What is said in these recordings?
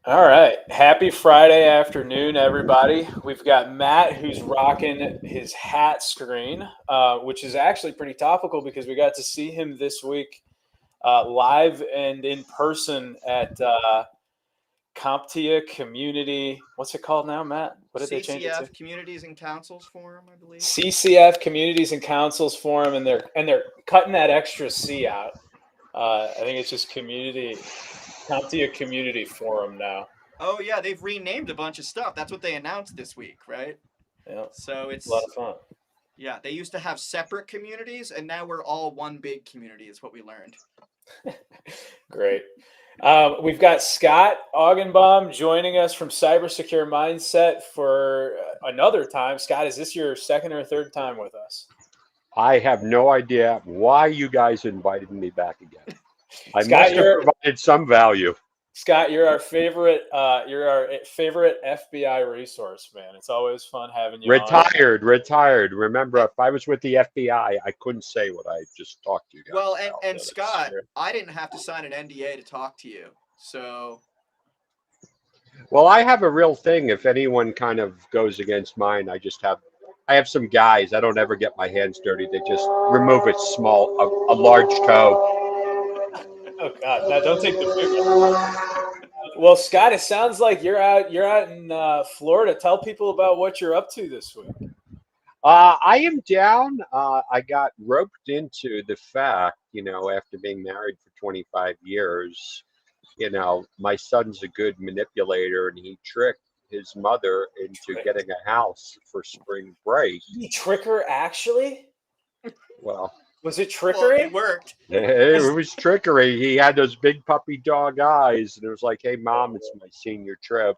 All right. Happy Friday afternoon, everybody. We've got Matt who's rocking his hat screen, which is actually pretty topical because we got to see him this week live and in person at CompTIA Community. What's it called now, Matt? What did they change it to? CCF, Communities and Councils Forum, I believe. CCF Communities and Councils Forum, and they're cutting that extra C out. I think it's just CompTIA Community Forum now. Oh yeah, they've renamed a bunch of stuff. That's what they announced this week, right? Yeah, So a lot it's of fun. yeah, they used to have separate communities, and now we're all one big community. Is what we learned. Great. We've got Scott Augenbaum joining us from Cybersecure Mindset for another time. Scott, is this your second or third time with us? I have no idea why you guys invited me back again. I Scott, must have provided some value. Scott, you're our favorite. You're our favorite FBI resource, man. It's always fun having you on. Retired. Remember, if I was with the FBI, I couldn't say what I just talked to you guys Well, about. and Scott, I didn't have to sign an NDA to talk to you, so. Well, I have a real thing. If anyone kind of goes against mine, I have some guys. I don't ever get my hands dirty. They just remove a large toe. Oh God, now don't take the big one. Well, Scott, it sounds like you're out in Florida. Tell people about what you're up to this week. I am down. I got roped into the fact, after being married for 25 years, my son's a good manipulator and he tricked his mother into getting a house for spring break. Did you trick her actually? Well, was it trickery? Well, it worked. It was trickery. He had those big puppy dog eyes, and it was like, "Hey, mom, it's my senior trip,"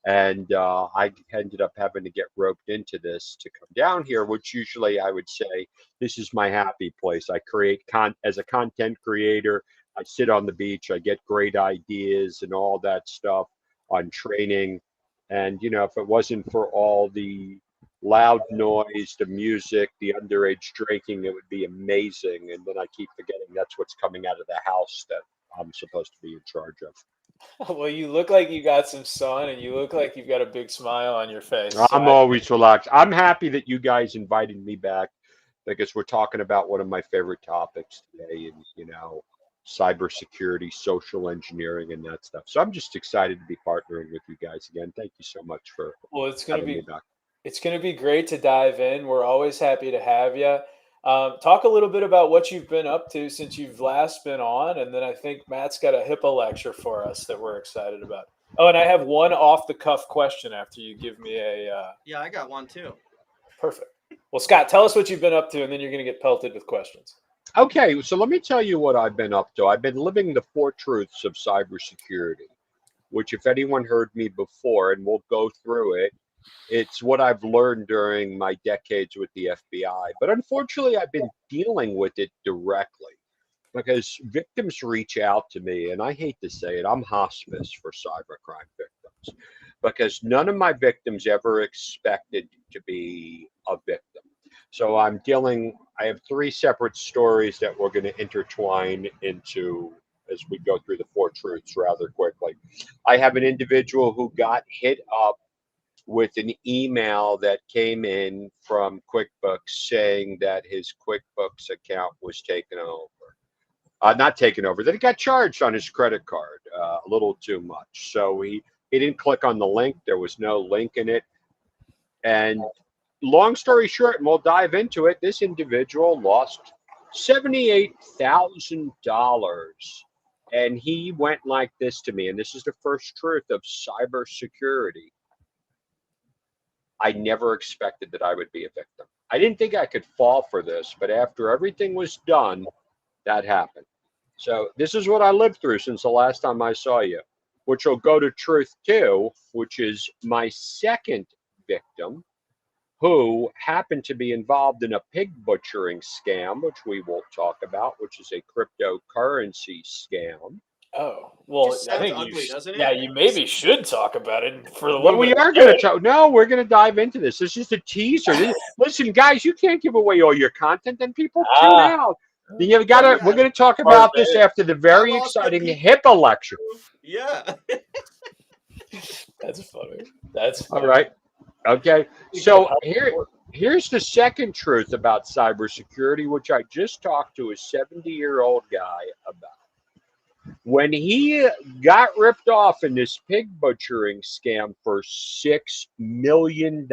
and I ended up having to get roped into this to come down here. Which usually I would say this is my happy place. I create as a content creator. I sit on the beach. I get great ideas and all that stuff on training. And if it wasn't for all the loud noise, the music, the underage drinking, it would be amazing. And then I keep forgetting that's what's coming out of the house that I'm supposed to be in charge of. Well, you look like you got some sun and you look like you've got a big smile on your face. I'm always relaxed. I'm happy that you guys invited me back because we're talking about one of my favorite topics today, and cybersecurity, social engineering, and that stuff. So I'm just excited to be partnering with you guys again. Thank you so much for having me back. It's going to be great to dive in. We're always happy to have you. Talk a little bit about what you've been up to since you've last been on, and then I think Matt's got a HIPAA lecture for us that we're excited about. Oh, and I have one off-the-cuff question after you give me a... Yeah, I got one too. Perfect. Well, Scott, tell us what you've been up to, and then you're going to get pelted with questions. Okay, so let me tell you what I've been up to. I've been living the 4 truths of cybersecurity, which if anyone heard me before, and we'll go through it, it's what I've learned during my decades with the FBI. But unfortunately, I've been dealing with it directly because victims reach out to me, and I hate to say it, I'm hospice for cybercrime victims because none of my victims ever expected to be a victim. So I have 3 separate stories that we're going to intertwine into as we go through the 4 truths rather quickly. I have an individual who got hit up with an email that came in from QuickBooks saying that his QuickBooks account was taken over. Not taken over, that he got charged on his credit card a little too much. So he didn't click on the link. There was no link in it. And long story short, and we'll dive into it, this individual lost $78,000. And he went like this to me, and this is the first truth of cybersecurity. I never expected that I would be a victim. I didn't think I could fall for this, but after everything was done, that happened. So this is what I lived through since the last time I saw you, which will go to truth 2, which is my second victim, who happened to be involved in a pig butchering scam, which we will talk about, which is a cryptocurrency scam. Oh, well, I think ugly, doesn't it? Yeah, you maybe should talk about it for a little Well, we bit. are going to talk. No, we're going to dive into this. This is just a teaser. Listen, guys, you can't give away all your content, then people tune out. We're going to talk about this after the very exciting HIPAA lecture. Yeah. That's funny. That's All funny. right. Okay. You So can help. here's the second truth about cybersecurity, which I just talked to a 70-year-old guy about. When he got ripped off in this pig butchering scam for $6 million,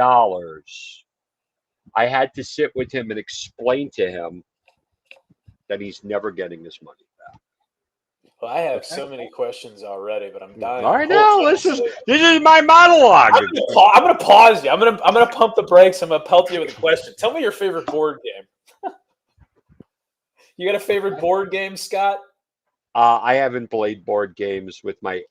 I had to sit with him and explain to him that he's never getting his money back. Well, I have Okay. so many questions already, but I'm dying. All to right, hold now you. this is my monologue. I'm gonna pause you. I'm gonna pump the brakes. I'm gonna pelt you with a question. Tell me your favorite board game. You got a favorite board game, Scott? I haven't played board games with my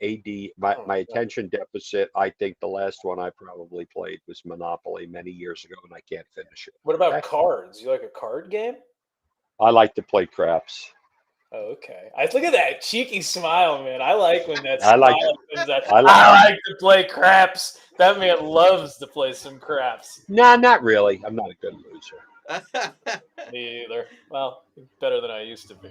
my attention deficit. I think the last one I probably played was Monopoly many years ago, and I can't finish it. What about Okay? cards? You like a card game? I like to play craps. Oh, okay. I look at that cheeky smile, man. I like when that I like smile comes out. I like. I like to play craps. That man loves to play some craps. Nah, not really. I'm not a good loser. Me either. Well, better than I used to be.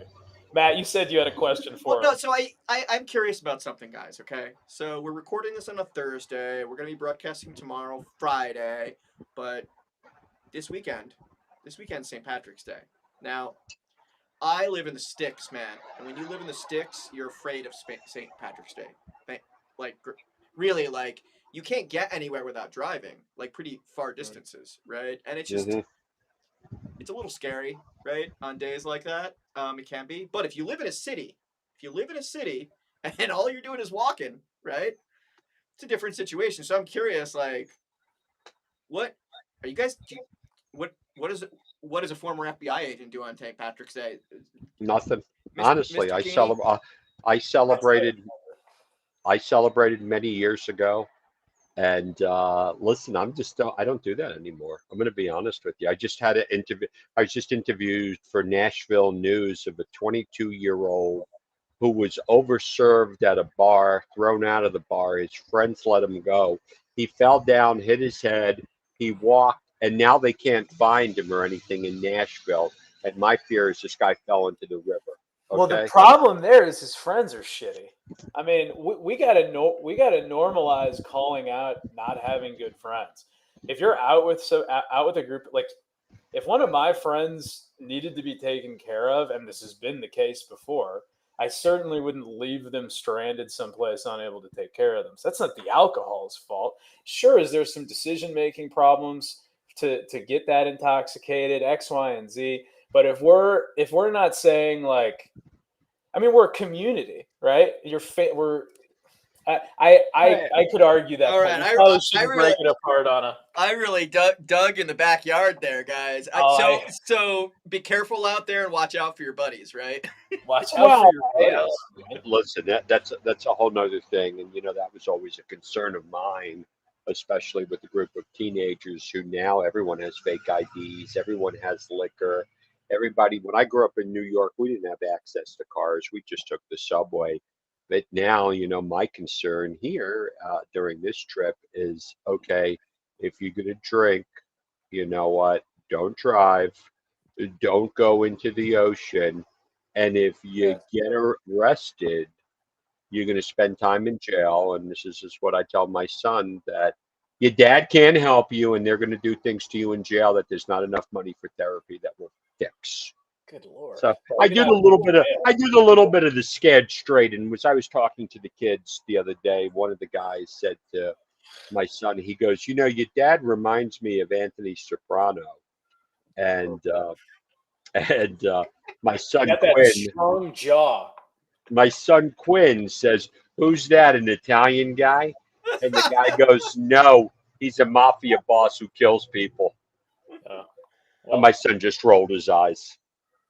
Matt, you said you had a question Well, for no. him. So I'm curious about something, guys. Okay, so we're recording this on a Thursday. We're gonna be broadcasting tomorrow, Friday, but this weekend, St. Patrick's Day. Now, I live in the sticks, man, and when you live in the sticks, you're afraid of St. Patrick's Day. Like, really, like you can't get anywhere without driving, like pretty far distances, right? And it's just hmm it's a little scary, right? On days like that, it can be. But if you live in a city, and all you're doing is walking, right? It's a different situation. So I'm curious, like, what are you guys? What does a former FBI agent do on St. Patrick's Day? Nothing. Mr. Honestly, Mr. Keeney? I celebrated. I celebrated many years ago, and listen, I don't do that anymore. I'm going to be honest with you. I just had an interview. I was just interviewed for Nashville News of a 22-year-old who was overserved at a bar, thrown out of the bar. His friends let him go. He fell down, hit his head. He walked, and now they can't find him or anything in Nashville. And my fear is this guy fell into the river. Well, the Okay. problem there is his friends are shitty. I mean, we gotta normalize calling out not having good friends. If you're out with a group, like if one of my friends needed to be taken care of, and this has been the case before, I certainly wouldn't leave them stranded someplace unable to take care of them. So that's not the alcohol's fault. Sure, is there some decision making problems to get that intoxicated, X, Y, and Z. But if we're not saying like, I mean, we're a community, right? I could argue that All point. right, You probably I shouldn't really, break it apart on a. I really dug in the backyard there, guys. So be careful out there and watch out for your buddies, right? Watch out Well, for your yeah, buddies. Man. listen, that's a whole nother thing, and that was always a concern of mine, especially with the group of teenagers who now everyone has fake IDs, everyone has liquor, everybody. When I grew up in New York, we didn't have access to cars; we just took the subway. But now, my concern here during this trip is okay, if you're gonna drink, you know what? Don't drive, don't go into the ocean. And if you Yes. get arrested, you're going to spend time in jail. And this is what I tell my son, that your dad can't help you, and they're going to do things to you in jail that there's not enough money for therapy that will fix. Good Lord. So Maybe not I do the little bit of the scared straight. And as I was talking to the kids the other day, one of the guys said to my son, he goes, your dad reminds me of Anthony Soprano. And my son Got that Quinn. strong jaw. My son Quinn says, "Who's that? An Italian guy?" And the guy goes, "No, he's a mafia boss who kills people." Oh, And well, my son just rolled his eyes.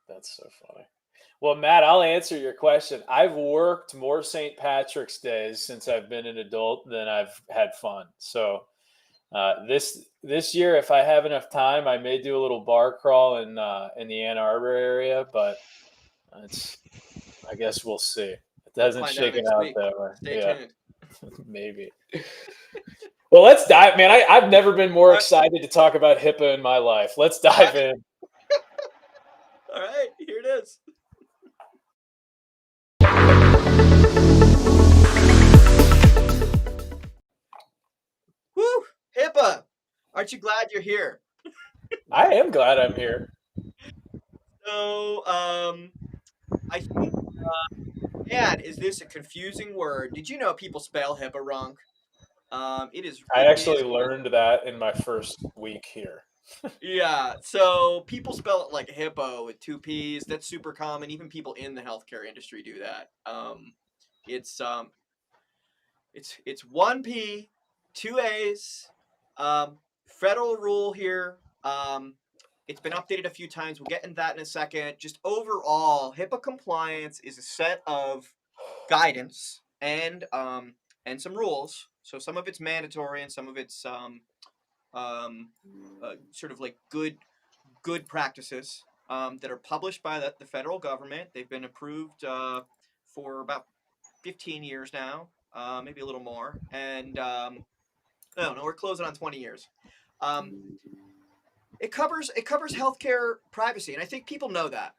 that's so funny. Well, Matt, I'll answer your question. I've worked more St. Patrick's Days since I've been an adult than I've had fun. So this year, if I have enough time, I may do a little bar crawl in the Ann Arbor area, but I guess we'll see. It hasn't Find out shaken next out week. that way. Stay Yeah, tuned. maybe. Well, let's dive, man. I've never been more excited to talk about HIPAA in my life. Let's dive in. All right, here it is. Aren't you glad you're here? I am glad I'm here. So, I think, man, is this a confusing word? Did you know people spell HIPAA wrong? I It actually is. learned that in my first week here. Yeah, so people spell it like hippo with two P's. That's super common. Even people in the healthcare industry do that. It's it's one P, two A's. Federal rule here. It's been updated a few times. We'll get into that in a second. Just overall, HIPAA compliance is a set of guidance and some rules. So some of it's mandatory and some of it's um, sort of like good practices that are published by the federal government. They've been approved for about 15 years now, maybe a little more. And no, we're closing on 20 years. Um, it covers healthcare privacy, and I think people know that.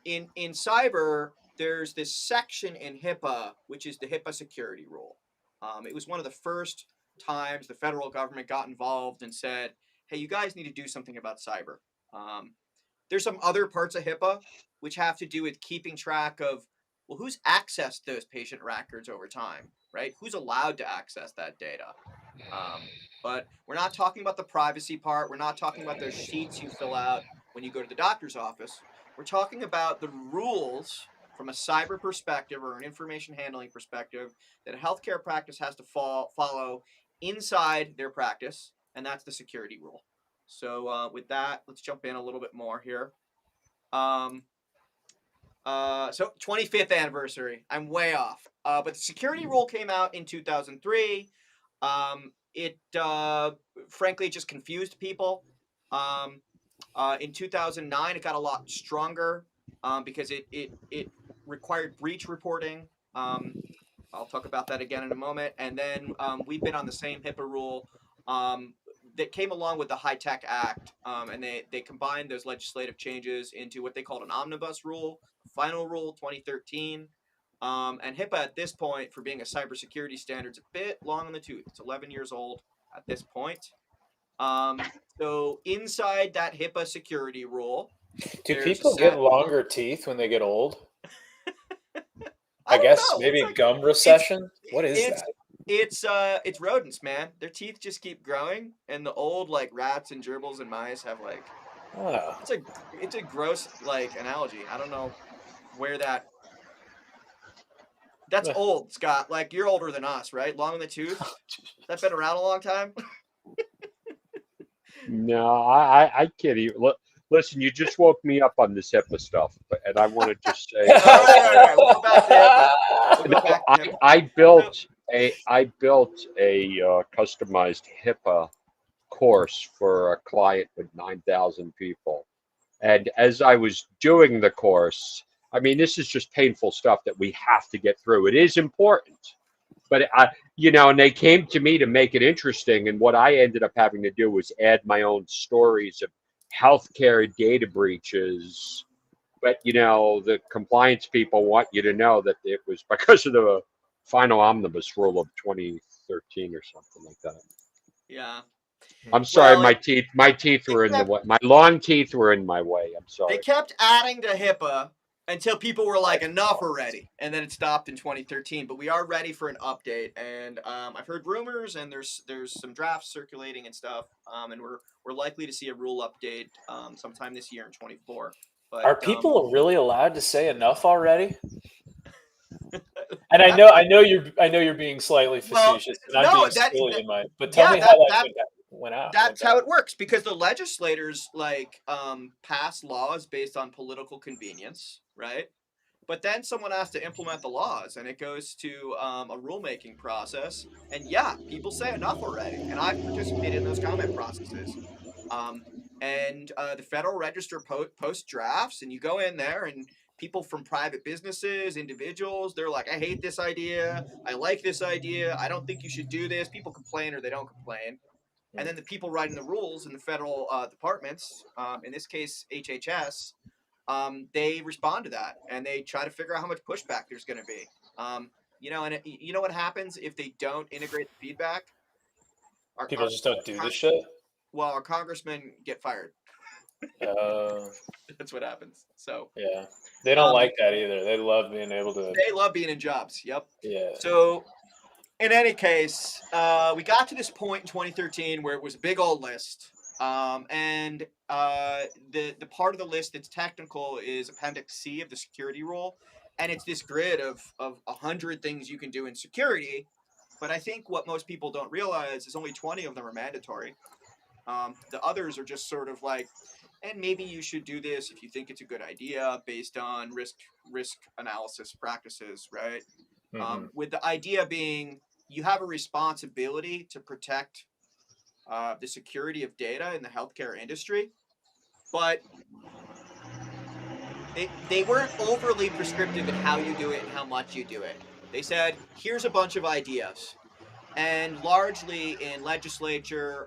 In cyber, there's this section in HIPAA, which is the HIPAA security rule. It was one of the first times the federal government got involved and said, "Hey, you guys need to do something about cyber." Um, there's some other parts of HIPAA which have to do with keeping track of, well, who's accessed those patient records over time, right? Who's allowed to access that data? Um, but we're not talking about the privacy part. We're not talking about those sheets you fill out when you go to the doctor's office. We're talking about the rules from a cyber perspective or an information handling perspective that a healthcare practice has to follow inside their practice, and that's the security rule. So with that, let's jump in a little bit more here. Um, so 25th anniversary. I'm way off. But the security rule came out in 2003. It frankly just confused people. Um, in 2009, it got a lot stronger because it required breach reporting. I'll talk about that again in a moment. And then we've been on the same HIPAA rule um, that came along with the High Tech Act, and they combined those legislative changes into what they called an omnibus rule, final rule 2013. And HIPAA at this point, for being a cybersecurity standard, is a bit long in the tooth. It's 11 years old at this point. So inside that HIPAA security rule, Do there's a people get set. longer teeth when they get old? I I don't guess know. maybe gum It's recession. What is it's that? it's rodents, man. Their teeth just keep growing, and the old like rats and gerbils and mice have like Oh. it's a gross like analogy. I don't know where that's old, Scott. Like you're older than us, right? Long in the tooth. That been around a long time. No, I kid you. Listen, you just woke me up on this HIPAA stuff, and I want to just say All that right, all right. We'll go back to HIPAA. We'll no, go back to HIPAA. I So, built a customized HIPAA course for a client with 9,000 people. And as I was doing the course, I mean, this is just painful stuff that we have to get through. It is important, but and they came to me to make it interesting. And what I ended up having to do was add my own stories of healthcare data breaches. But the compliance people want you to know that it was because of the final omnibus rule of 2013 or something like that. yeah. I'm sorry, Well, my teeth it were in the kept way. My long teeth were in my way. I'm they sorry. kept adding to HIPAA until people were like, enough already. And then it stopped in 2013. But we are ready for an update. And I've heard rumors, and there's some drafts circulating and stuff. And we're likely to see a rule update sometime this year in 24. Are But people really allowed to say enough already? And that I know you're being slightly well, facetious, and I'm no, being silly in my. But tell yeah, me how went that's down. how it works because the legislators like pass laws based on political convenience, right? But then someone has to implement the laws, and it goes to a rulemaking process. And yeah, people say enough already, and I've participated in those comment processes. Um, and the Federal Register posts drafts, and you go in there, and people from private businesses, individuals, they're like, "I hate this idea. I like this idea. I don't think you should do this." People complain or they don't complain, and then the people writing the rules in the federal departments, in this case HHS, they respond to that and they try to figure out how much pushback there's going to be. And you know what happens if they don't integrate the feedback? People just don't do this shit. Well, our congressmen get fired. Uh, That's what happens. So yeah, they don't like that either. They love being able to. they love being in jobs. Yep. Yeah. So in any case, we got to this point in 2013 where it was a big old list. And the part of the list that's technical is Appendix C of the security rule. And it's this grid of 100 things you can do in security. But I think what most people don't realize is only 20 of them are mandatory. The others are just sort of like, and maybe you should do this if you think it's a good idea based on risk analysis practices, right? Mm-hmm. With the idea being you have a responsibility to protect the security of data in the healthcare industry, but they weren't overly prescriptive in how you do it and how much you do it. They said, here's a bunch of ideas. And largely in legislature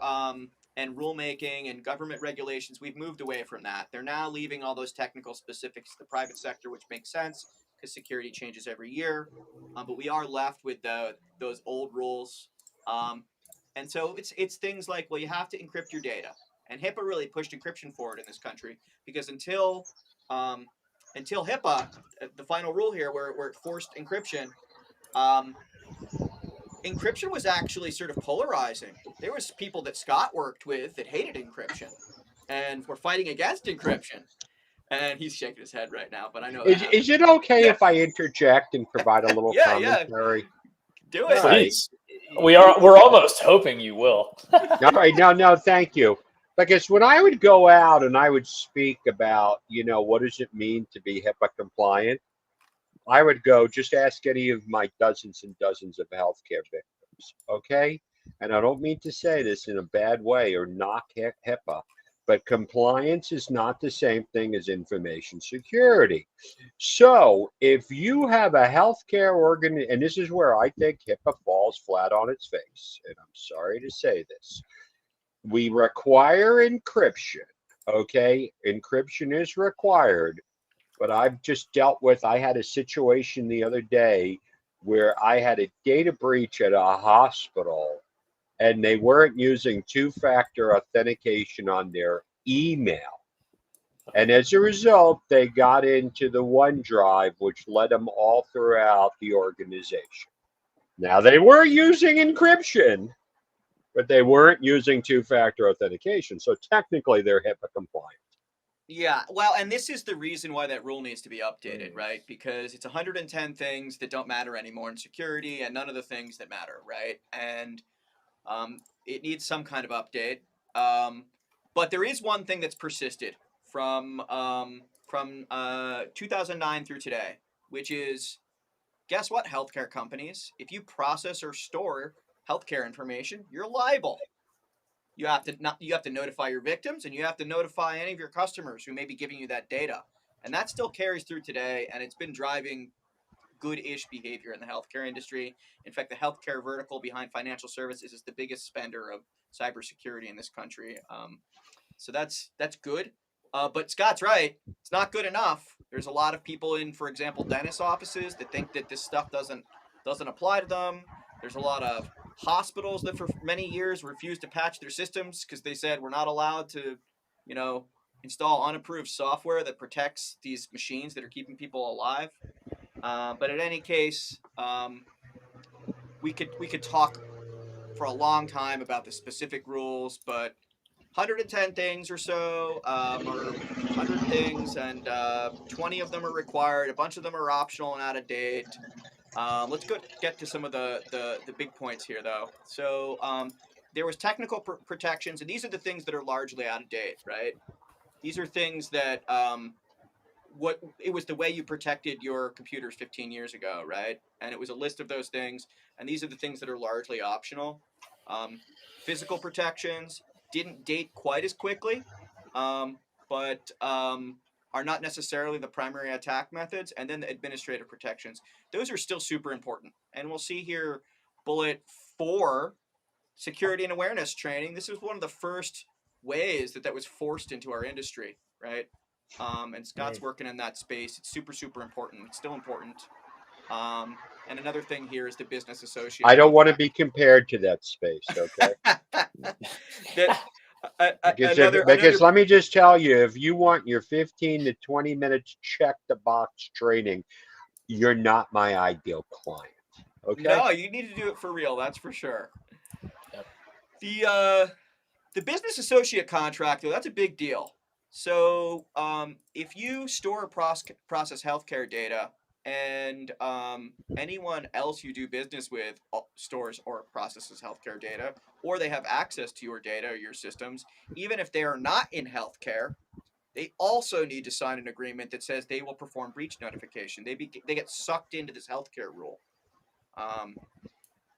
and rulemaking and government regulations, we've moved away from that. They're now leaving all those technical specifics to the private sector, which makes sense because security changes every year. But we are left with those old rules. And so it's things like, well, you have to encrypt your data. And HIPAA really pushed encryption forward in this country because until HIPAA, the final rule here, where it forced encryption, um, encryption was actually sort of polarizing. There was people that Scott worked with that hated encryption and were fighting against encryption. And he's shaking his head right now, but I know that Is it okay Yeah. if I interject and provide a little Yeah, commentary? do All it. right. Please. We're almost hoping you will. All right. No, thank you. Because when I would go out and I would speak about, what does it mean to be HIPAA compliant, I would go, just ask any of my dozens and dozens of healthcare victims, okay? And I don't mean to say this in a bad way or knock HIPAA, but compliance is not the same thing as information security. So if you have a healthcare organ, and this is where I think HIPAA falls flat on its face, and I'm sorry to say this, we require encryption, okay? Encryption is required, but I've just dealt with, I had a situation the other day where I had a data breach at a hospital and they weren't using two-factor authentication on their email. And as a result, they got into the OneDrive, which led them all throughout the organization. Now, they were using encryption, but they weren't using two-factor authentication. So technically, they're HIPAA compliant. Yeah, well, and this is the reason why that rule needs to be updated, right? Because it's 110 things that don't matter anymore in security and none of the things that matter, right? And it needs some kind of update. But there is one thing that's persisted from 2009 through today, which is, guess what, healthcare companies? If you process or store healthcare information, you're liable. You have to notify your victims, and you have to notify any of your customers who may be giving you that data. And that still carries through today, and it's been driving good-ish behavior in the healthcare industry. In fact, the healthcare vertical behind financial services is the biggest spender of cybersecurity in this country. So that's good. But Scott's right. It's not good enough. There's a lot of people in, for example, dentist offices that think that this stuff doesn't apply to them. There's a lot of hospitals that for many years refused to patch their systems because they said we're not allowed to, install unapproved software that protects these machines that are keeping people alive. But in any case, we could talk for a long time about the specific rules, but 110 things or so, or 100 things, and 20 of them are required. A bunch of them are optional and out of date. Let's get to some of the big points here, though. So there was technical protections, and these are the things that are largely out of date, right? These are things that what it was the way you protected your computers 15 years ago, right? And it was a list of those things, and these are the things that are largely optional. Physical protections didn't date quite as quickly, but are not necessarily the primary attack methods. And then the administrative protections, those are still super important. And we'll see here, bullet 4, security and awareness training. This is one of the first ways that was forced into our industry, right? And Scott's working in that space. It's super, super important. It's still important. And another thing here is the business associate. I don't want to be compared to that space, okay? Because let me just tell you, if you want your 15 to 20 minutes check the box training, you're not my ideal client. Okay. No, you need to do it for real. That's for sure. Yep. The business associate contract, though, that's a big deal. So if you store or process healthcare data, and anyone else you do business with stores or processes healthcare data, or they have access to your data or your systems, even if they are not in healthcare, they also need to sign an agreement that says they will perform breach notification. They get sucked into this healthcare rule.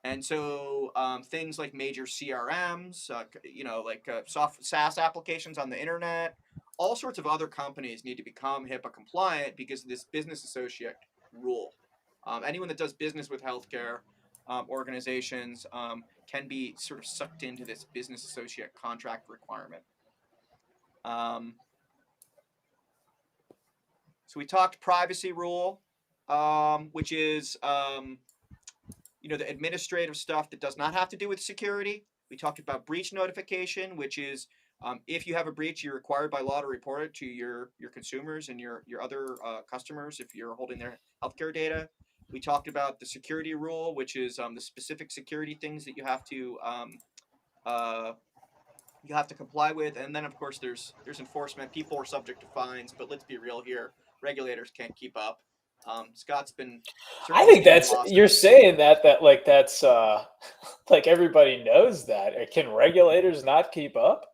And so things like major CRMs, like soft SaaS applications on the internet, all sorts of other companies need to become HIPAA compliant because of this business associate rule. Anyone that does business with healthcare organizations can be sort of sucked into this business associate contract requirement. So we talked privacy rule, which is the administrative stuff that does not have to do with security. We talked about breach notification, which is if you have a breach, you're required by law to report it to your consumers and your other customers if you're holding their healthcare data. We talked about the security rule, which is the specific security things that you have to comply with. And then, of course, there's enforcement. People are subject to fines, but let's be real here. Regulators can't keep up. Scott's been. I think you're saying that like that's like everybody knows that. Can regulators not keep up?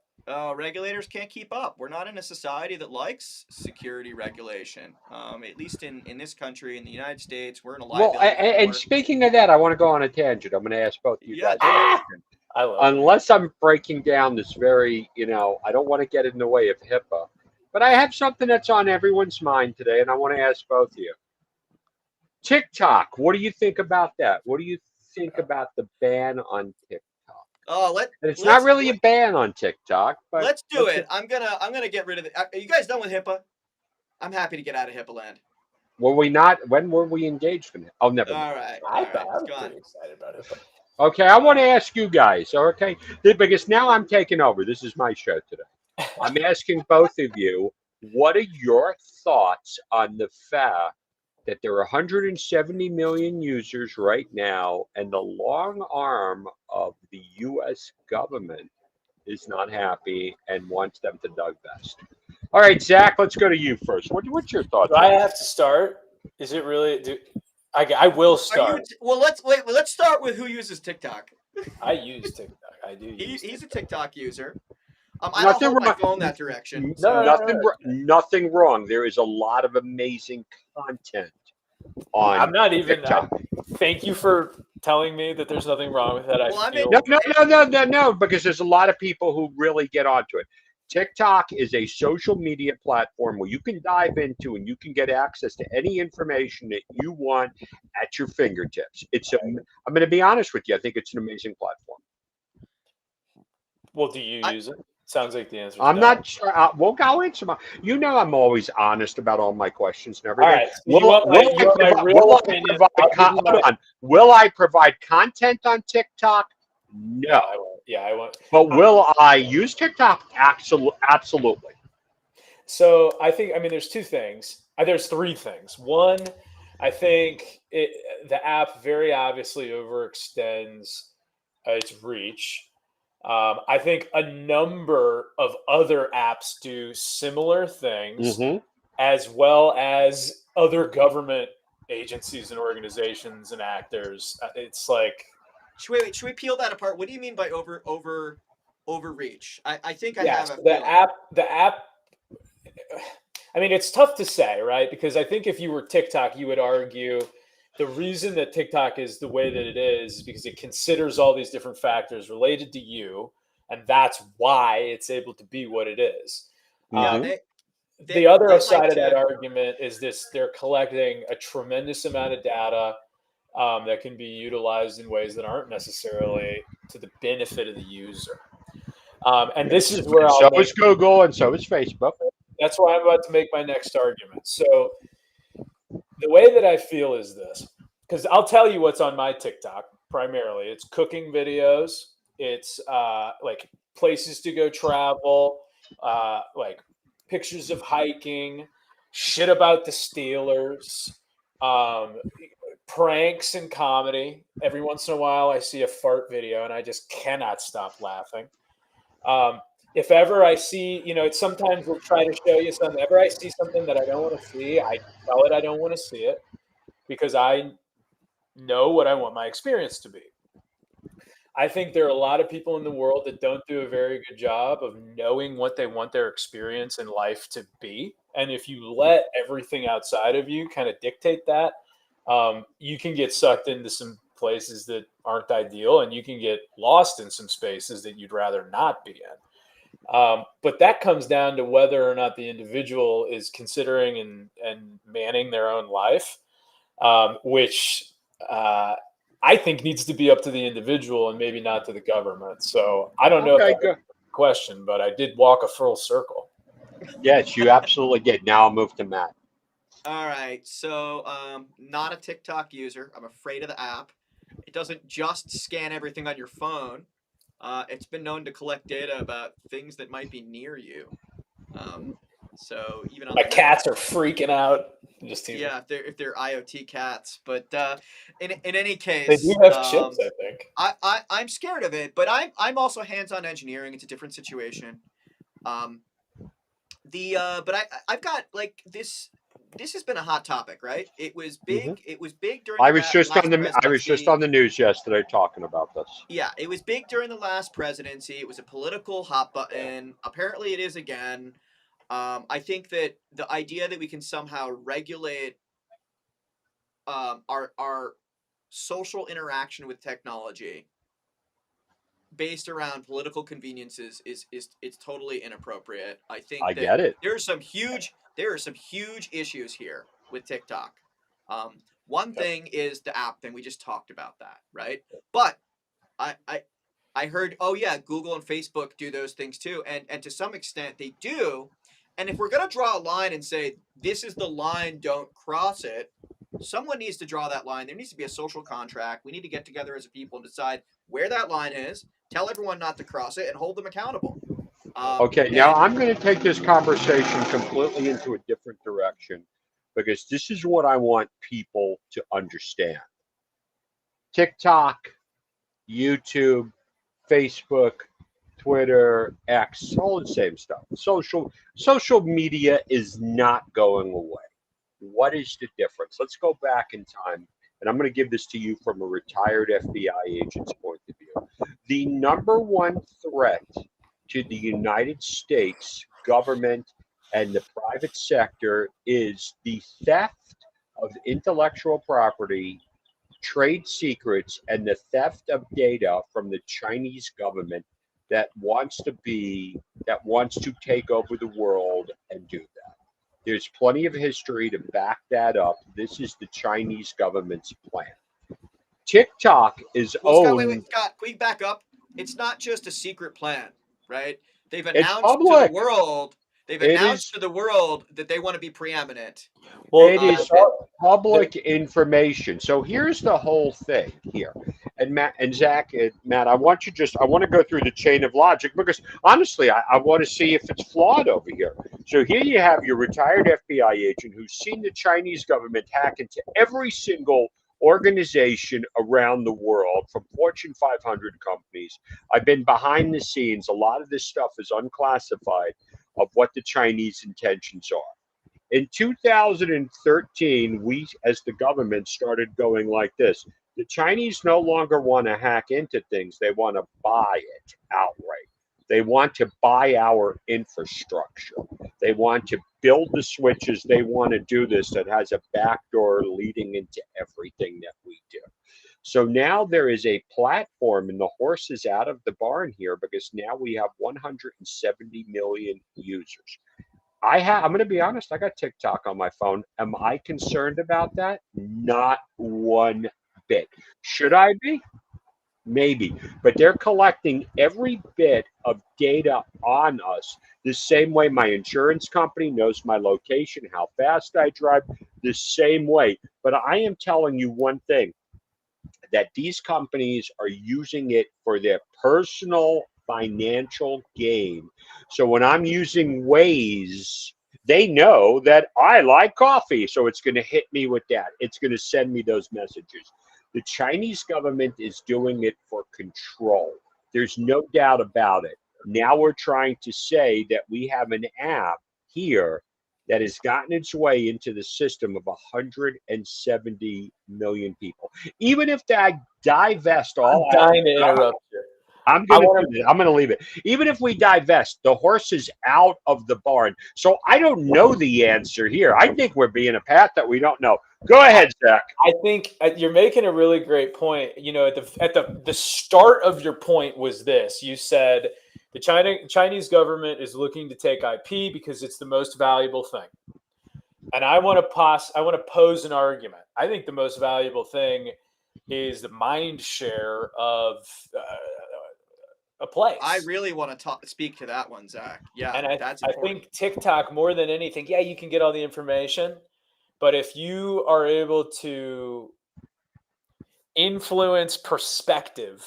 Regulators can't keep up. We're not in a society that likes security regulation. At least in this country, in the United States, we're in a liability. Well, and speaking of that, I want to go on a tangent. I'm going to ask both of you guys. Unless I'm breaking down this very, I don't want to get in the way of HIPAA, but I have something that's on everyone's mind today, and I want to ask both of you. TikTok, what do you think about that? What do you think about the ban on TikTok? It's not really a ban on TikTok, but let's do it. I'm gonna get rid of it. Are you guys done with HIPAA? I'm happy to get out of HIPAA land. Were we not? When were we engaged in it? Oh, never mind. All right. I'm pretty excited about HIPAA. Okay, I want to ask you guys. Okay, because now I'm taking over. This is my show today. I'm asking both of you, what are your thoughts on the fact that there are 170 million users right now, and the long arm of the U.S. government is not happy and wants them to divest? All right, Zach, let's go to you first. What's your thoughts? Do I have to start? Is it really? I will start. Let's start with who uses TikTok. I use TikTok. I do. He's a TikTok user. I don't hold my phone that direction. Nothing wrong. There is a lot of amazing content on I'm not even. TikTok. Thank you for telling me that there's nothing wrong with that. No, because there's a lot of people who really get onto it. TikTok is a social media platform where you can dive into and you can get access to any information that you want at your fingertips. I'm going to be honest with you. I think it's an amazing platform. Well, do you use it? Sounds like the answer. I'm not sure. We'll go into my. I'm always honest about all my questions and everything. All right. Will I provide content on TikTok? No. I won't. But will I use TikTok? Absolutely. So I think, there's two things. There's three things. One, I think the app very obviously overextends its reach. I think a number of other apps do similar things, as well as other government agencies and organizations and actors. It's like, should we peel that apart? What do you mean by overreach? I think I have the app. It's tough to say, right? Because I think if you were TikTok, you would argue the reason that TikTok is the way that it is because it considers all these different factors related to you, and that's why it's able to be what it is. The other side of that argument is they're collecting a tremendous amount of data that can be utilized in ways that aren't necessarily to the benefit of the user. And this is where is Google and so is Facebook. That's why I'm about to make my next argument. So the way that I feel is this, because I'll tell you what's on my TikTok primarily. It's cooking videos. It's like places to go travel, like pictures of hiking, shit about the Steelers, um, pranks and comedy. Every once in a while, I see a fart video and I just cannot stop laughing. Um, if ever I see, it's sometimes we'll try to show you something. Ever I see something that I don't want to see, I tell it I don't want to see it because I know what I want my experience to be. I think there are a lot of people in the world that don't do a very good job of knowing what they want their experience in life to be. And if you let everything outside of you kind of dictate that, you can get sucked into some places that aren't ideal, and you can get lost in some spaces that you'd rather not be in. But that comes down to whether or not the individual is considering and manning their own life, which I think needs to be up to the individual and maybe not to the government. So I don't know if Okay, that good. was a question, but I did walk a full circle. Yes, you absolutely did. Now I'll move to Matt. All right, so not a TikTok user. I'm afraid of the app. It doesn't just scan everything on your phone. It's been known to collect data about things that might be near you. So even on My the net, cats are freaking out. Just teasing. yeah, if they're IoT cats. But in any They do case, have chips, I think. I'm scared of it. But I'm also hands-on engineering. It's a different situation. Um, but I've got like this. This has been a hot topic, right? It was Mhm. big. It was big during I the was just on last the I was just presidency. on the news yesterday talking about this. Yeah, it was big during the last presidency. It was a political hot button. Apparently, it is again. I think that the idea that we can somehow regulate our social interaction with technology based around political conveniences is it's totally inappropriate. I think I that get it. there are some huge issues here with TikTok. One thing is the app thing. We just talked about that, right? But I, I I heard, oh yeah, Google and Facebook do those things too, and to some extent they do. And if we're gonna draw a line and say this is the line, don't cross it, someone needs to draw that line. There needs to be a social contract. We need to get together as a people and decide where that line is. Tell everyone not to cross it and hold them accountable. Okay, now And I'm going to take this conversation completely into a different direction because this is what I want people to understand. TikTok, YouTube, Facebook, Twitter, X, all the same stuff. Social media is not going away. What is the difference? Let's go back in time, and I'm going to give this to you from a retired FBI agent's point of view. The number one threat to the United States government and the private sector is the theft of intellectual property, trade secrets, and the theft of data from the Chinese government that wants to take over the world and do that. There's plenty of history to back that up. This is the Chinese government's plan. TikTok is well, Scott, wait, owned. Scott, can we back up? It's not just a secret plan, right? They've It's announced to the public. world. They've It announced is to the world that they want to be preeminent. Well, It is And public information. So here's the whole thing here. And Matt and Zach and Matt, I want to go through the chain of logic because honestly, I want to see if it's flawed over here. So here you have your retired FBI agent who's seen the Chinese government hack into every single organization around the world from Fortune 500 companies. I've been behind the scenes. A lot of this stuff is unclassified of what the Chinese intentions are. In 2013, we, as the government, started going like this. The Chinese no longer want to hack into things, they want to buy it outright. They want to buy our infrastructure. They want to build the switches. They want to do this that has a backdoor leading into everything that we do. So now there is a platform, and the horse is out of the barn here because now we have 170 million users. I'm going to be honest. I got TikTok on my phone. Am I concerned about that? Not one bit. Should I be? maybe, but they're collecting every bit of data on us. The same way my insurance company knows my location, how fast I drive, the same way. But I am telling you one thing, that these companies are using it for their personal financial gain. So when I'm using Waze, they know that I like coffee. So it's going to hit me with that. It's going to send me those messages. The Chinese government is doing it for control. There's no doubt about it. Now we're trying to say that we have an app here that has gotten its way into the system of 170 million people. Even if I divest I'm all dying to interrupt you. I'm I going to want do this. I'm going to leave it. Even if we divest, the horse is out of the barn. So I don't know the answer here. I think we're being a path that we don't know. Go ahead, Zach. I think you're making a really great point. At the start of your point was this. You said the Chinese government is looking to take IP because it's the most valuable thing. And I want to pose an argument. I think the most valuable thing is the mind share of a place. I really want to speak to that one, Zach. Yeah, And that's I important. think TikTok more than anything, yeah, you can get all the information, but if you are able to influence perspective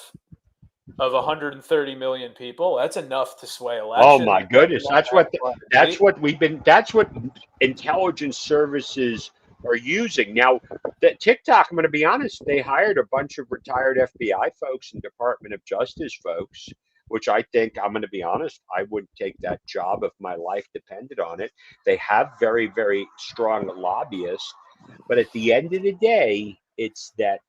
of 130 million people, that's enough to sway Oh elections. my goodness, that's what intelligence services are using now. That TikTok, I'm going to be honest, they hired a bunch of retired FBI folks and Department of Justice folks, which I think, I'm going to be honest, I would take that job if my life depended on it. They have very, very strong lobbyists, but at the end of the day, it's that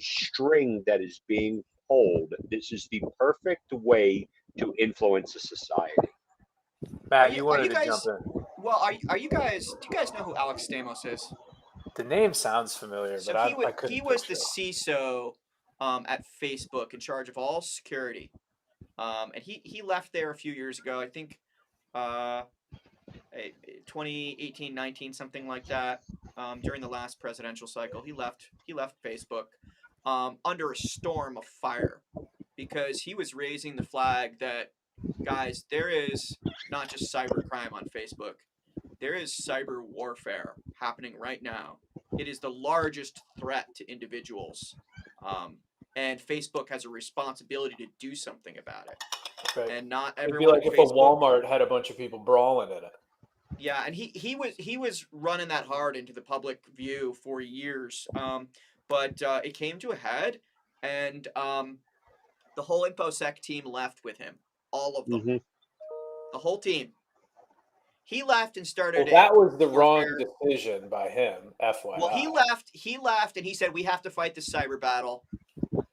string that is being pulled. This is the perfect way to influence a society. Matt, you Are wanted you to jump guys? in. Well, are you guys? Do you guys know who Alex Stamos is? The name sounds familiar, So but I he couldn't was the picture it. CISO at Facebook in charge of all security, and he left there a few years ago. I think uh, 2018, 19, something like that. During the last presidential cycle, he left. He left Facebook under a storm of fire because he was raising the flag that, guys, there is not just cybercrime on Facebook. There is cyber warfare happening right now. It is the largest threat to individuals. Um, and Facebook has a responsibility to do something about it. Right. And not It'd be everyone like at if a Facebook. Walmart had a bunch of people brawling in it. Yeah, and he was running that hard into the public view for years. But it came to a head, and the whole InfoSec team left with him. All of them. Mm-hmm. The whole team. He left and started Well, a that was the wrong warfare. decision by him, Well, FYI. he left, and he said, we have to fight this cyber battle.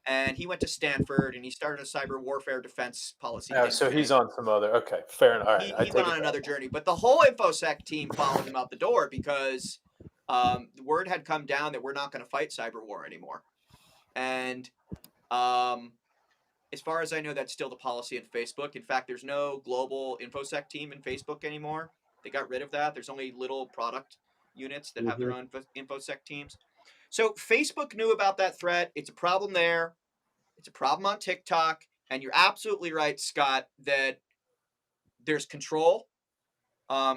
And he went to Stanford, and he started a cyber warfare defense policy. Oh, think so he's tank. on some other. Okay, fair enough. All right, I He take went it on back. another journey. But the whole InfoSec team followed him out the door because the word had come down that we're not going to fight cyber war anymore. And as far as I know, that's still the policy in Facebook. In fact, there's no global InfoSec team in Facebook anymore. They got rid of that. There's only little product units that have their own InfoSec teams. So Facebook knew about that threat. It's a problem there. It's a problem on TikTok. And you're absolutely right, Scott, that there's control.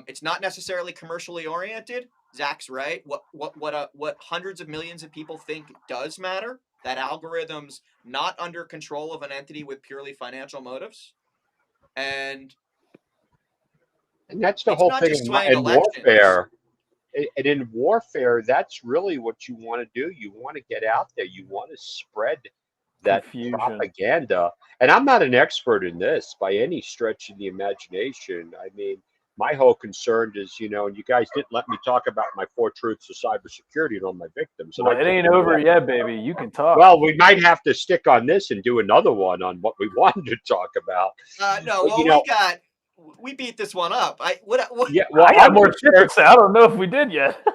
It's not necessarily commercially oriented. Zach's right. What hundreds of millions of people think does matter? That algorithm's not under control of an entity with purely financial motives. And that's the it's whole not thing just swaying in elections. warfare. And in warfare, that's really what you want to do. You want to get out there. You want to spread that Confusion. propaganda. And I'm not an expert in this by any stretch of the imagination. I mean, my whole concern is, and you guys didn't let me talk about my 4 truths of cybersecurity and all my victims. And Well, I it ain't over yet, baby. You can talk. Well, we might have to stick on this and do another one on what we wanted to talk about. No, But, well, we beat this one up. yeah, well, I got I'm more shit to say. I don't know if we did yet.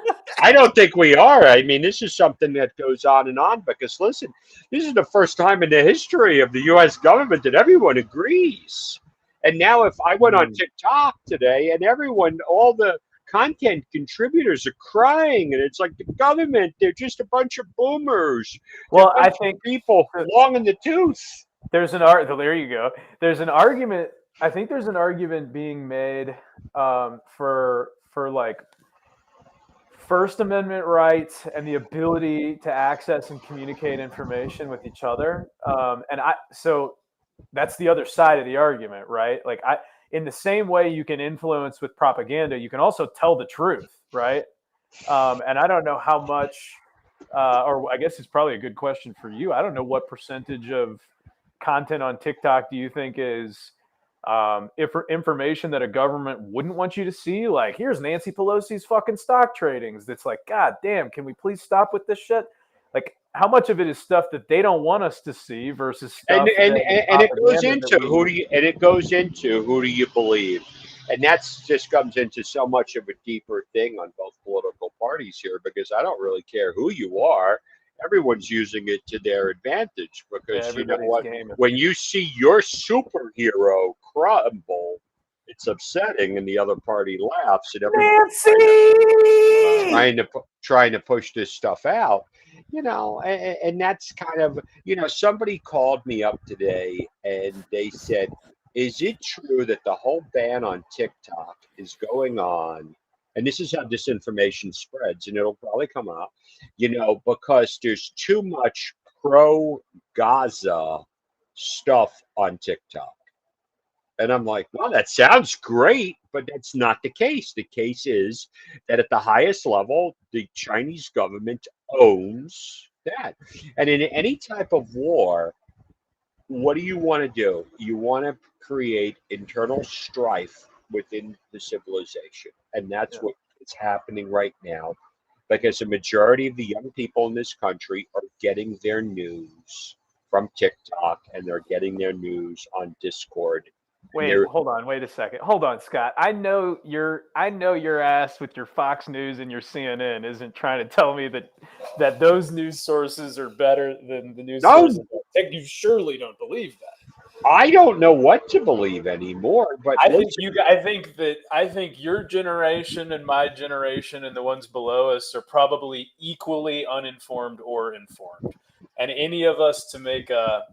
I don't think we are. I mean, this is something that goes on and on because, listen, this is the first time in the history of the U.S. government that everyone agrees. And now, if I went on TikTok today and all the content contributors are crying, and it's like the government, they're just a bunch of boomers. They're Well, a bunch of people long in the tooth. there's there you go. There's an argument. I think there's an argument being made for like First Amendment rights and the ability to access and communicate information with each other. So that's the other side of the argument, right? Like in the same way you can influence with propaganda, you can also tell the truth, right? And I don't know how much, or I guess it's probably a good question for you. I don't know what percentage of content on TikTok do you think is information that a government wouldn't want you to see? Like, here's Nancy Pelosi's fucking stock tradings. That's like, God damn, can we please stop with this shit? Like, how much of it is stuff that they don't want us to see versus stuff and it goes into who do you believe, and that's just comes into so much of a deeper thing on both political parties here, because I don't really care who you are. Everyone's using it to their advantage, because you know what? When you see your superhero crumble, it's upsetting, and the other party laughs, and everyone's trying to push this stuff out. You know, and that's kind of, you know, somebody called me up today and they said, is it true that the whole ban on TikTok is going on? And this is how disinformation spreads, and it'll probably come up, you know, because there's too much pro Gaza stuff on TikTok. And I'm like, well, that sounds great, but that's not the case. The case is that at the highest level, the Chinese government owns that. And in any type of war, what do you want to do? You want to create internal strife within the civilization. And that's what is happening right now, because a majority of the young people in this country are getting their news from TikTok, and they're getting their news on Discord. Wait a second. Hold on, Scott. I know your ass with your Fox News and your CNN isn't trying to tell me that those news sources are better than the news sources. You surely don't believe that. I don't know what to believe anymore, but I think your generation and my generation and the ones below us are probably equally uninformed or informed. And any of us to make a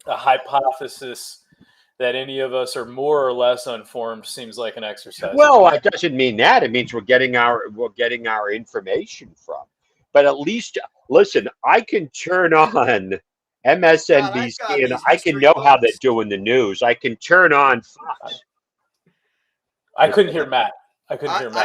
hypothesis that any of us are more or less informed seems like an exercise. Well, it doesn't mean that. It means we're getting our information from. But at least, listen, I can turn on MSNBC and I can know how they're doing the news. I can turn on Fox. I couldn't hear Matt. I've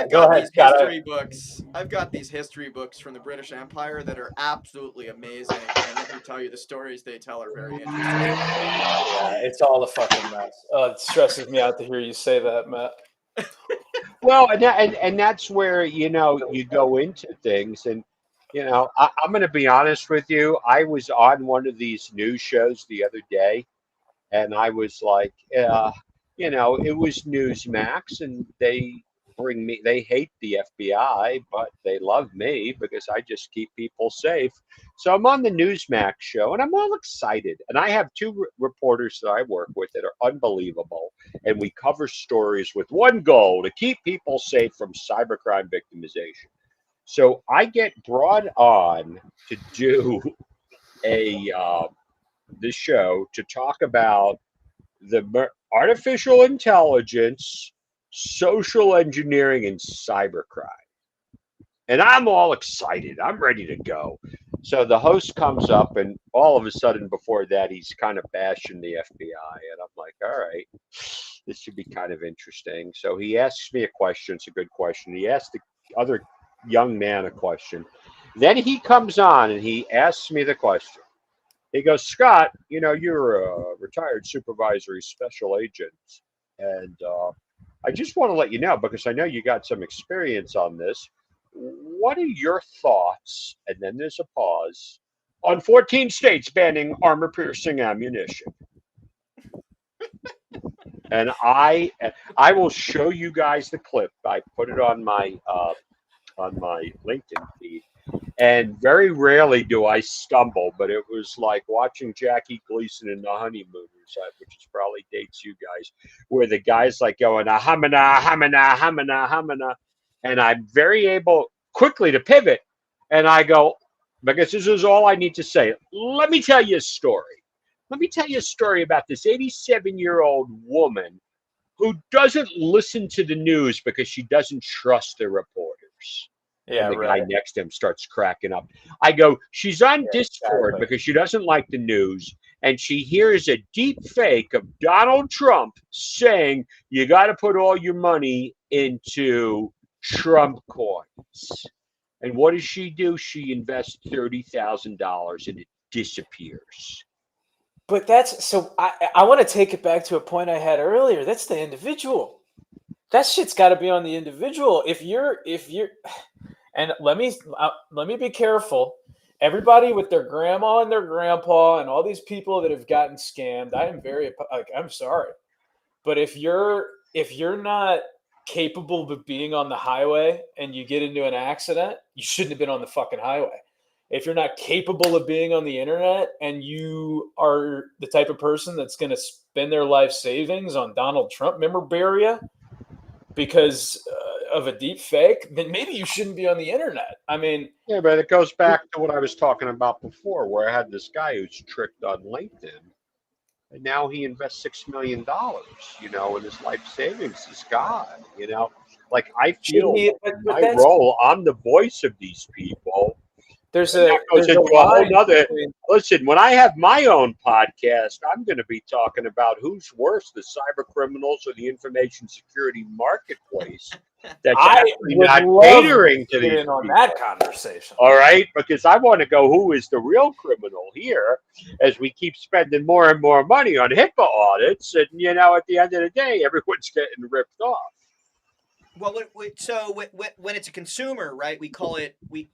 got these history books. I've got these history books from the British Empire that are absolutely amazing. And let me tell you, the stories they tell are very interesting. Yeah, it's all a fucking mess. It stresses me out to hear you say that, Matt. Well, and that's where, you know, you go into things. And, you know, I'm going to be honest with you. I was on one of these news shows the other day, and I was like, you know, it was Newsmax, and they hate the FBI, but they love me because I just keep people safe. So I'm on the Newsmax show, and I'm all excited. And I have two reporters that I work with that are unbelievable. And we cover stories with one goal: to keep people safe from cybercrime victimization. So I get brought on to do this show to talk about the artificial intelligence, social engineering, and cybercrime. And I'm all excited. I'm ready to go. So the host comes up, and all of a sudden before that, he's kind of bashing the FBI. And I'm like, all right, this should be kind of interesting. So he asks me a question. It's a good question. He asked the other young man a question. Then he comes on and he asks me the question. He goes, Scott, you know, you're a retired supervisory special agent. And I just want to let you know, because I know you got some experience on this. What are your thoughts? And then there's a pause on 14 states banning armor-piercing ammunition. And I will show you guys the clip. I put it on my LinkedIn feed. And very rarely do I stumble, but it was like watching Jackie Gleason in The Honeymooners, which probably dates you guys, where the guy's like going, hamana, hamana, hamana, hamana. and I'm very able quickly to pivot. And I go, because this is all I need to say. Let me tell you a story. Let me tell you a story about this 87-year-old woman who doesn't listen to the news because she doesn't trust the reporters. Yeah, And the right. guy next to him starts cracking up. I go, she's on Yeah, Discord exactly. because she doesn't like the news. And she hears a deep fake of Donald Trump saying, you got to put all your money into Trump coins. And what does she do? She invests $30,000 and it disappears. But that's so I want to take it back to a point I had earlier. That's the individual. That shit's got to be on the individual. If you're and let me be careful. Everybody with their grandma and their grandpa and all these people that have gotten scammed, I am very like I'm sorry. But if you're not capable of being on the highway and you get into an accident, you shouldn't have been on the fucking highway. If you're not capable of being on the internet and you are the type of person that's going to spend their life savings on Donald Trump memorabilia because of a deep fake, then maybe you shouldn't be on the internet. I mean, Yeah, but it goes back to what I was talking about before, where I had this guy who's tricked on LinkedIn, and now he invests $6 million, in his life savings. This guy, like I should feel he? like But my that's role, I'm the voice of these people. there's And that goes a into a whole line nother. between. Listen, when I have my own podcast, I'm going to be talking about who's worse, the cyber criminals or the information security marketplace that's I actually would not love catering to to get these in on people. that conversation. All right, because I want to go who is the real criminal here as we keep spending more and more money on HIPAA audits. And, at the end of the day, everyone's getting ripped off. Well, when it's a consumer, right? We call it we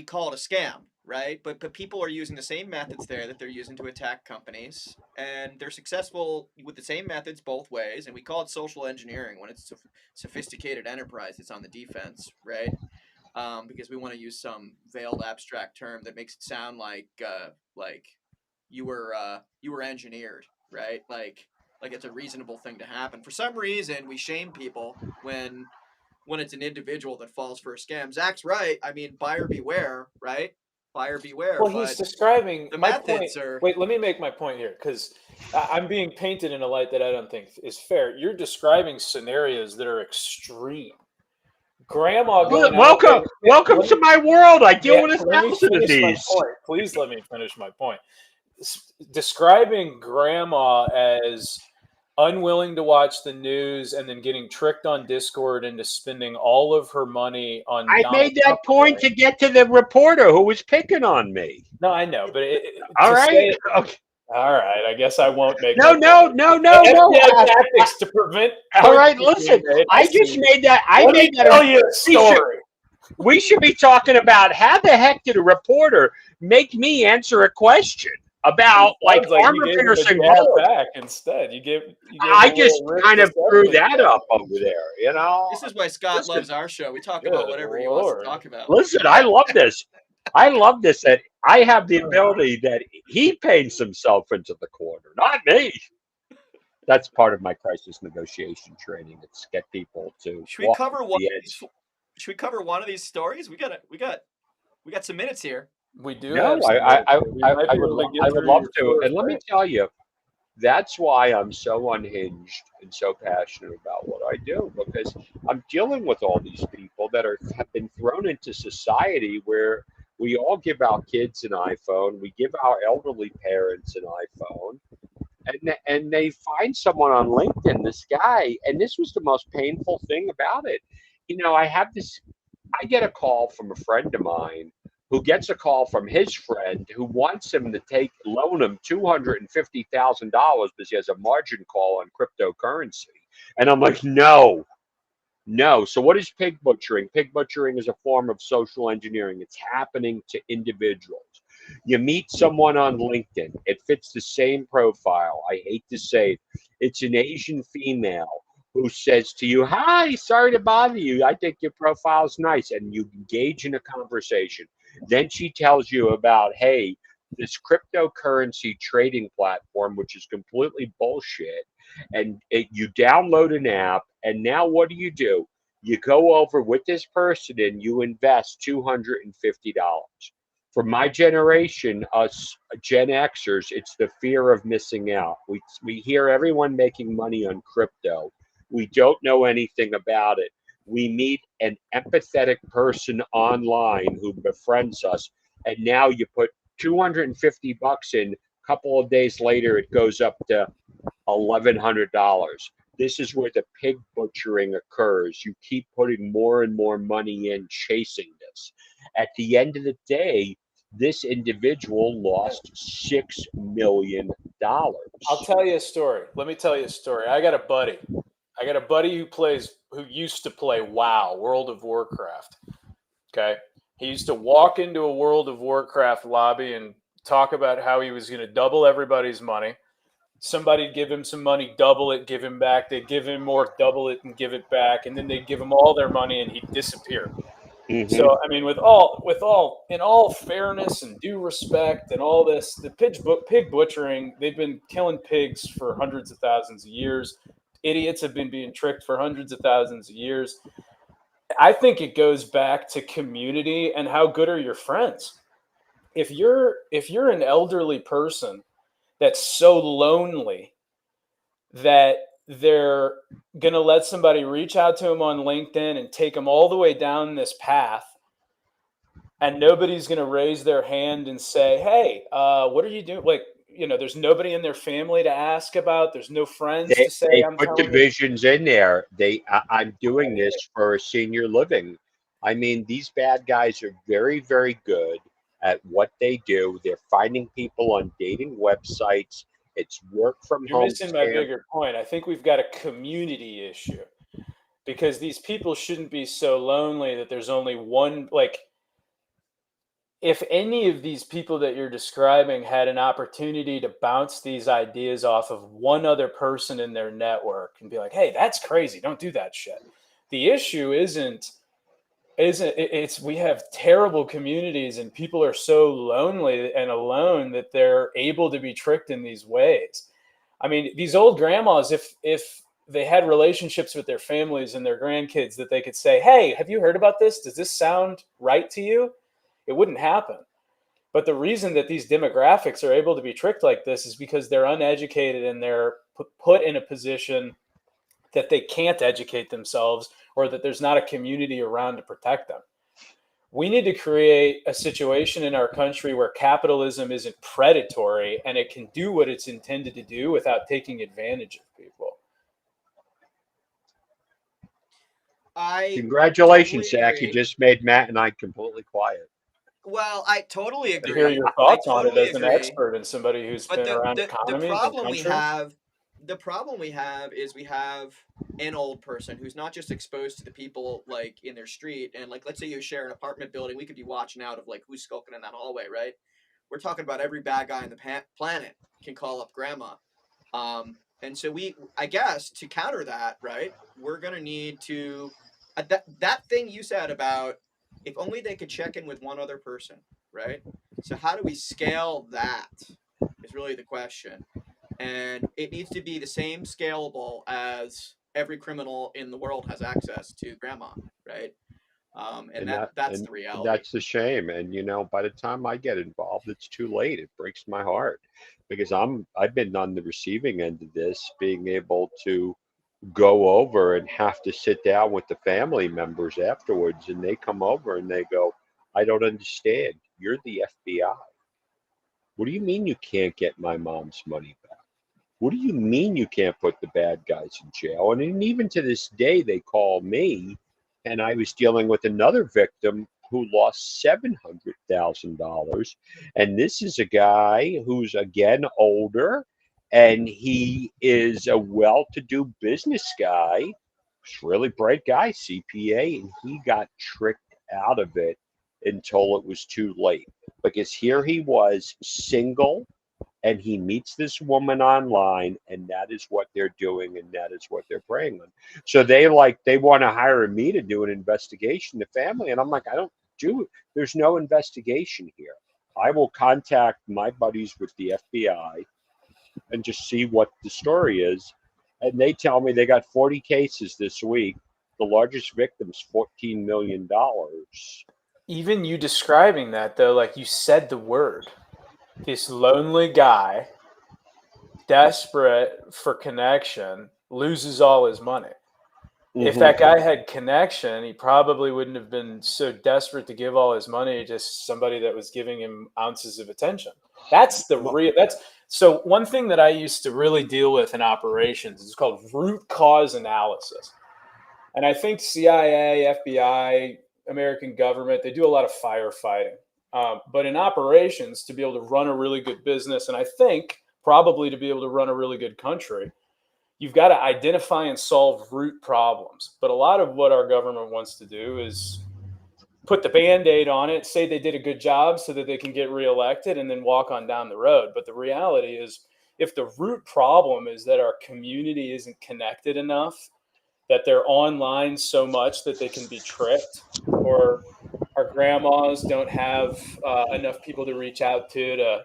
call it a scam, right? But people are using the same methods there that they're using to attack companies, and they're successful with the same methods both ways. And we call it social engineering when it's a sophisticated enterprise that's on the defense, right? Because we want to use some veiled abstract term that makes it sound like you were engineered, right? Like it's a reasonable thing to happen. For some reason, we shame people when it's an individual that falls for a scam. Zach's right. I mean, buyer beware, right? Buyer beware. Well, he's But describing the my point. methods are. Wait, let me make my point here because I'm being painted in a light that I don't think is fair. You're describing scenarios that are extreme. Grandma going out. Welcome to my world. I deal with Let me 1,000 of finish my these. point. Please let me finish my point. Describing grandma as unwilling to watch the news and then getting tricked on Discord into spending all of her money on I Donald made that Trump point coin. to get to the reporter who was picking on me. No, I know, but All to right. say, Okay. all right, I guess I won't make No, my no, point. no, no, no. FBI tactics to prevent All points right, from being listen. made. I just see. made that. I Let me made that. tell you a story. We should be talking about how the heck did a reporter make me answer a question about like Sounds like you armor gave him a piercing jab bullets. back instead. You gave him I a just little kind risk of threw assessment that up over there. This is why Scott Listen, loves our show. We talk about Good whatever he wants to Lord. talk about. listen. I love this. I love this that I have the ability that he paints himself into the corner, not me. That's part of my crisis negotiation training. It's get people to Should we walk cover one? the Of edge. these, should we cover one of these stories? We got some minutes here. We do have No, some minutes here. We might I be would able to I get would through love your to. first And let me break. tell you, that's why I'm so unhinged and so passionate about what I do because I'm dealing with all these people that have been thrown into society where we all give our kids an iPhone, we give our elderly parents an iPhone, and they find someone on LinkedIn, this guy, and this was the most painful thing about it. I get a call from a friend of mine who gets a call from his friend who wants him to loan him $250,000 because he has a margin call on cryptocurrency. And I'm like, no, no. So what is pig butchering? Pig butchering is a form of social engineering. It's happening to individuals. You meet someone on LinkedIn. It fits the same profile. I hate to say it. It's an Asian female who says to you, "Hi, sorry to bother you. I think your profile's nice." And you engage in a conversation. Then she tells you about, hey, this cryptocurrency trading platform, which is completely bullshit. And you download an app. And now what do? You go over with this person and you invest $250. For my generation, us Gen Xers, it's the fear of missing out. We hear everyone making money on crypto. We don't know anything about it. We meet an empathetic person online who befriends us, and now you put $250 in. A couple of days later, it goes up to $1,100. This is where the pig butchering occurs. You keep putting more and more money in chasing this. At the end of the day, this individual lost $6 million. I'll tell you a story. Let me tell you a story. I got a buddy. Who used to play WoW, World of Warcraft. Okay. He used to walk into a World of Warcraft lobby and talk about how he was going to double everybody's money. Somebody'd give him some money, double it, give him back. They'd give him more, double it, and give it back. And then they'd give him all their money and he'd disappear. So, I mean, in all fairness and due respect and all this, the pig butchering, they've been killing pigs for hundreds of thousands of years. Idiots have been being tricked for hundreds of thousands of years. I think it goes back to community and how good are your friends. If you're an elderly person that's so lonely that they're going to let somebody reach out to them on LinkedIn and take them all the way down this path, and nobody's going to raise their hand and say, hey, what are you doing? Like, there's nobody in their family to ask about. There's no friends to say, They I'm put telling you. divisions in there. I'm doing this for senior living. I mean, these bad guys are very, very good at what they do. They're finding people on dating websites. It's work from You're home. missing my bigger point. I think we've got a community issue because these people shouldn't be so lonely that there's only one, like, if any of these people that you're describing had an opportunity to bounce these ideas off of one other person in their network and be like, hey, that's crazy, don't do that shit. The issue isn't it's we have terrible communities and people are so lonely and alone that they're able to be tricked in these ways. I mean, these old grandmas, if they had relationships with their families and their grandkids that they could say, hey, have you heard about this? Does this sound right to you? It wouldn't happen. But the reason that these demographics are able to be tricked like this is because they're uneducated and they're put in a position that they can't educate themselves or that there's not a community around to protect them. We need to create a situation in our country where capitalism isn't predatory and it can do what it's intended to do without taking advantage of people. Congratulations, totally Zach. agree. You just made Matt and I completely quiet. Well, I totally agree. To hear your thoughts on it totally as an agree. expert and somebody who's But been around the economies and problem countries. the problem we have is we have an old person who's not just exposed to the people like in their street, and like let's say you share an apartment building, we could be watching out of like who's skulking in that hallway, right? We're talking about every bad guy on the planet can call up grandma. And so I guess to counter that, right, we're gonna need to that thing you said about if only they could check in with one other person, right? So how do we scale that is really the question. And it needs to be the same scalable as every criminal in the world has access to grandma, right? And that's the reality. That's the shame. And by the time I get involved, it's too late. It breaks my heart because I've been on the receiving end of this, being able to go over and have to sit down with the family members afterwards, and they come over and they go, I don't understand. You're the FBI. What do you mean you can't get my mom's money back? What do you mean you can't put the bad guys in jail? And even to this day, they call me, and I was dealing with another victim who lost $700,000. And this is a guy who's, again, older, and he is a well-to-do business guy. He's a really bright guy, CPA, and he got tricked out of it until it was too late. Because here he was, single, and he meets this woman online, and that is what they're doing, and that is what they're preying on. So they want to hire me to do an investigation, the family, and I'm like, I don't do it. There's no investigation here. I will contact my buddies with the FBI and just see what the story is. And they tell me they got 40 cases this week. the largest victims, $14 million. Even you describing that, though, like you said the word, this lonely guy, desperate for connection, loses all his money. If that guy had connection, he probably wouldn't have been so desperate to give all his money to somebody that was giving him ounces of attention. That's the real. That's so. One thing that I used to really deal with in operations is called root cause analysis. And I think CIA, FBI, American government, they do a lot of firefighting. But in operations, to be able to run a really good business, and I think probably to be able to run a really good country, you've got to identify and solve root problems. But a lot of what our government wants to do is put the Band-Aid on it, say they did a good job so that they can get reelected and then walk on down the road. But the reality is, if the root problem is that our community isn't connected enough, that they're online so much that they can be tricked, or our grandmas don't have enough people to reach out to,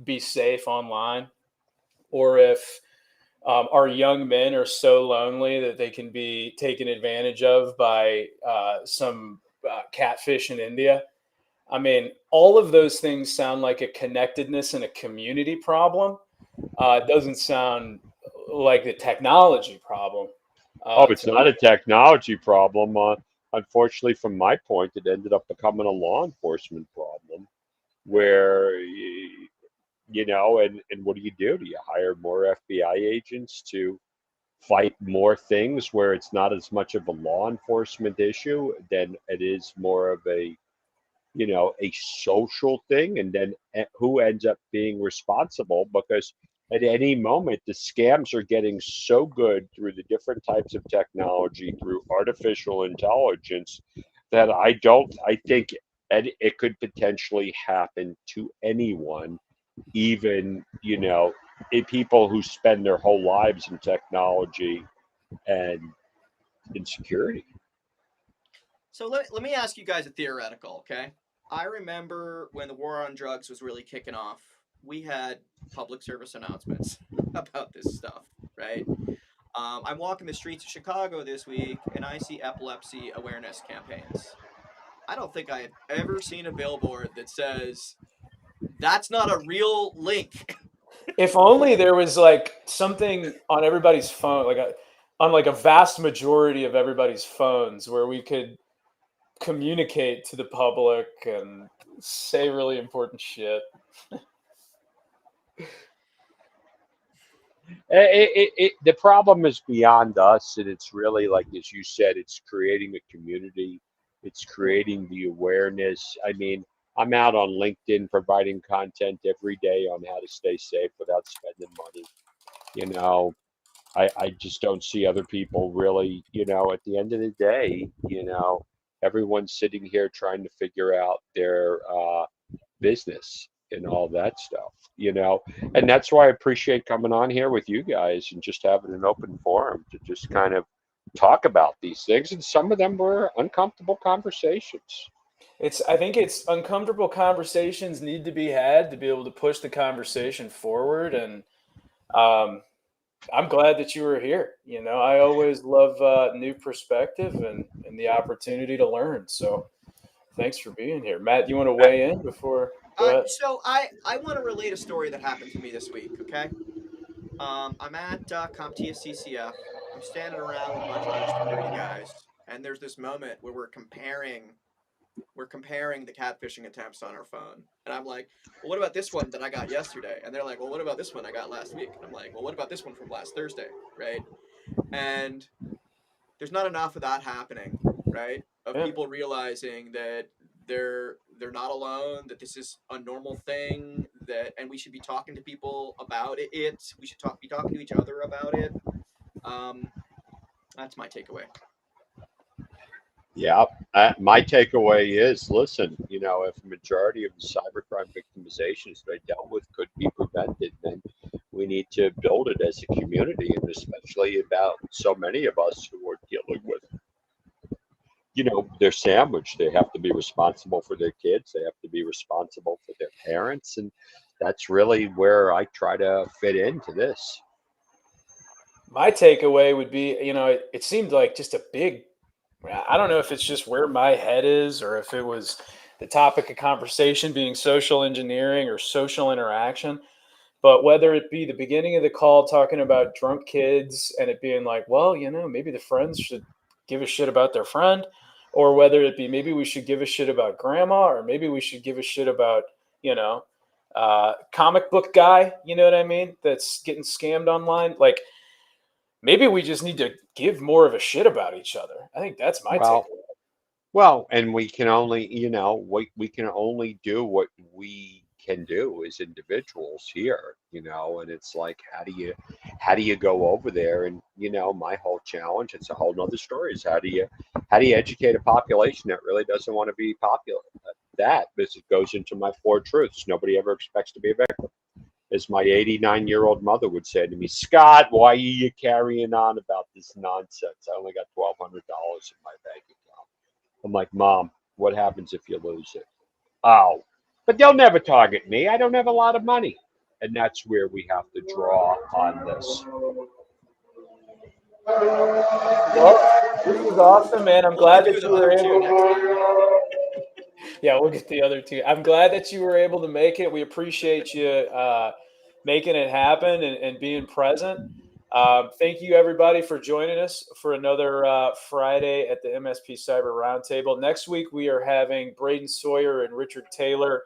be safe online, or if our young men are so lonely that they can be taken advantage of by some catfish in India. I mean, all of those things sound like a connectedness and a community problem. It doesn't sound like a technology problem. Oh, it's not a technology problem. Unfortunately, from my point, it ended up becoming a law enforcement problem where, and what do? Do you hire more FBI agents to fight more things where it's not as much of a law enforcement issue than it is more of a social thing? And then who ends up being responsible? Because at any moment, the scams are getting so good through the different types of technology, through artificial intelligence, that I think it could potentially happen to anyone, even, people who spend their whole lives in technology and in security. So let me ask you guys a theoretical, okay? I remember when the war on drugs was really kicking off, we had public service announcements about this stuff, right? I'm walking the streets of Chicago this week and I see epilepsy awareness campaigns. I don't think I have ever seen a billboard that says, that's not a real link. If only there was like something on everybody's phone, on like a vast majority of everybody's phones, where we could communicate to the public and say really important shit. The problem is beyond us, and it's really, like as you said, it's creating a community, it's creating the awareness. I mean, I'm out on LinkedIn providing content every day on how to stay safe without spending money. You know, I just don't see other people really, at the end of the day, everyone's sitting here trying to figure out their business and all that stuff, and that's why I appreciate coming on here with you guys and just having an open forum to just kind of talk about these things. And some of them were uncomfortable conversations. I think it's uncomfortable conversations need to be had to be able to push the conversation forward. And I'm glad that you were here. I always love new perspective and the opportunity to learn. So thanks for being here. Matt, you want to weigh in before? Go ahead. So I want to relate a story that happened to me this week, okay? I'm at CompTIA CCF. I'm standing around with a bunch of other security guys, and there's this moment where we're comparing the catfishing attempts on our phone. And I'm like, well, what about this one that I got yesterday? And they're like, well, what about this one I got last week? And I'm like, well, what about this one from last Thursday, right? And there's not enough of that happening, right? Of Yeah. people realizing that they're not alone, that this is a normal thing, and we should be talking to people about it. We should be talking to each other about it. That's my takeaway. Yeah, my takeaway is, listen, if a majority of the cybercrime victimizations they dealt with could be prevented, then we need to build it as a community, and especially about so many of us who are dealing with, they're sandwiched. They have to be responsible for their kids. They have to be responsible for their parents. And that's really where I try to fit into this. my takeaway would be, it seemed like just a big, I don't know if it's just where my head is or if it was the topic of conversation being social engineering or social interaction. But whether it be the beginning of the call talking about drunk kids and it being like, well, maybe the friends should give a shit about their friend, or whether it be maybe we should give a shit about grandma, or maybe we should give a shit about, comic book guy, you know what I mean? That's getting scammed online. Like maybe we just need to give more of a shit about each other. I think that's my Well, takeaway. well, and we can only, we can only do what we can do as individuals here, and it's like, how do you go over there? And, my whole challenge, it's a whole nother story, is how do you educate a population that really doesn't want to be popular? This goes into my 4 truths. Nobody ever expects to be a victim. As my 89-year-old mother would say to me, Scott, why are you carrying on about this nonsense? I only got $1,200 in my bank account. I'm like, Mom, what happens if you lose it? Oh, but they'll never target me. I don't have a lot of money. And that's where we have to draw on this. Well, this was awesome, man. I'm We'll glad give that the you were other two able. next time. Yeah, we'll get the other two. I'm glad that you were able to make it. We appreciate you making it happen and being present. Thank you, everybody, for joining us for another Friday at the MSP Cyber Roundtable. Next week, we are having Braden Sawyer and Richard Taylor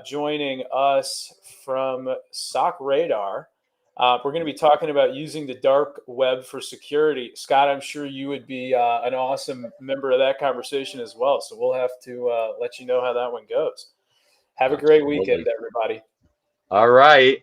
joining us from SOC Radar. We're going to be talking about using the dark web for security. Scott, I'm sure you would be an awesome member of that conversation as well. So we'll have to let you know how that one goes. Have a great weekend, Absolutely. everybody. All right.